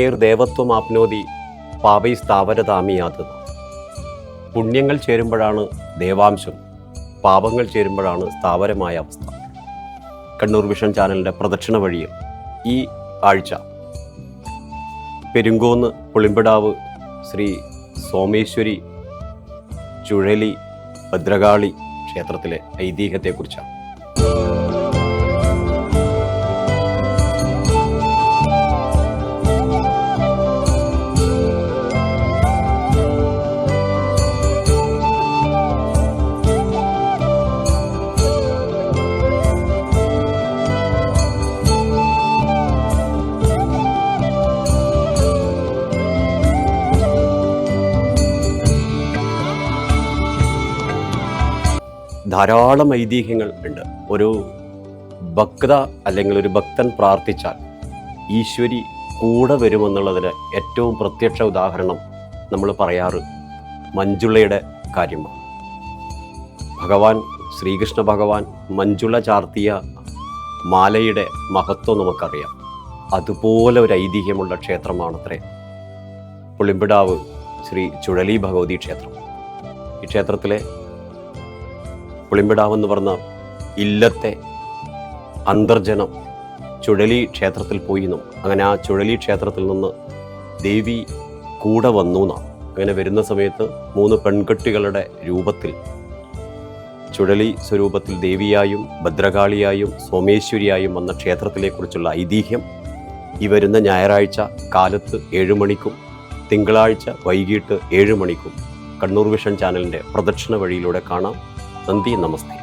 പുണ്യൈർ ദേവത്വം ആപ്നോതി പാപൈ സ്ഥാവരതാമിയാത്. പുണ്യങ്ങൾ ചേരുമ്പോഴാണ് ദേവാംശം, പാപങ്ങൾ ചേരുമ്പോഴാണ് സ്ഥാവരമായ അവസ്ഥ. കണ്ണൂർ വിഷൻ ചാനലിൻ്റെ പ്രദക്ഷിണ വഴിയിൽ ഈ ആഴ്ച പെരുങ്കോന്ന് പുളിമ്പിടാവ് ശ്രീ സോമേശ്വരി ചുഴലി ഭദ്രകാളി ക്ഷേത്രത്തിലെ ഐതിഹ്യത്തെക്കുറിച്ചാണ്. ധാരാളം ഐതിഹ്യങ്ങൾ ഉണ്ട്. ഒരു ഭക്ത അല്ലെങ്കിൽ ഒരു ഭക്തൻ പ്രാർത്ഥിച്ചാൽ ഈശ്വരി കൂടെ വരുമെന്നുള്ളതിന് ഏറ്റവും പ്രത്യക്ഷ ഉദാഹരണം നമ്മൾ പറയാറ് മഞ്ജുളയുടെ കാര്യമാണ്. ഭഗവാൻ ശ്രീകൃഷ്ണ ഭഗവാൻ മഞ്ജുള ചാർത്തിയ മാലയുടെ മഹത്വം നമുക്കറിയാം. അതുപോലെ ഒരു ഐതിഹ്യമുള്ള ക്ഷേത്രമാണത്രേ പുളിമ്പിടാവ് ശ്രീ ചുഴലി ഭഗവതി ക്ഷേത്രം. ഈ ക്ഷേത്രത്തിലെ പുളിമ്പിടാവെന്ന് പറഞ്ഞ ഇല്ലത്തെ അന്തർജനം ചുഴലി ക്ഷേത്രത്തിൽ പോയി എന്നും അങ്ങനെ ആ ചുഴലി ക്ഷേത്രത്തിൽ നിന്ന് ദേവി കൂടെ വന്നു എന്നാണ്. അങ്ങനെ വരുന്ന സമയത്ത് 3 പെൺകുട്ടികളുടെ രൂപത്തിൽ ചുഴലി സ്വരൂപത്തിൽ ദേവിയായും ഭദ്രകാളിയായും സോമേശ്വരിയായും വന്ന ക്ഷേത്രത്തിനെക്കുറിച്ചുള്ള ഐതിഹ്യം ഈ വരുന്ന ഞായറാഴ്ച കാലത്ത് 7 മണിക്കും തിങ്കളാഴ്ച വൈകിട്ട് 7 മണിക്കും കണ്ണൂർ വിഷൻ ചാനലിൻ്റെ പ്രദക്ഷിണ വഴിയിലൂടെ കാണാം. നന്ദി, നമസ്തേ.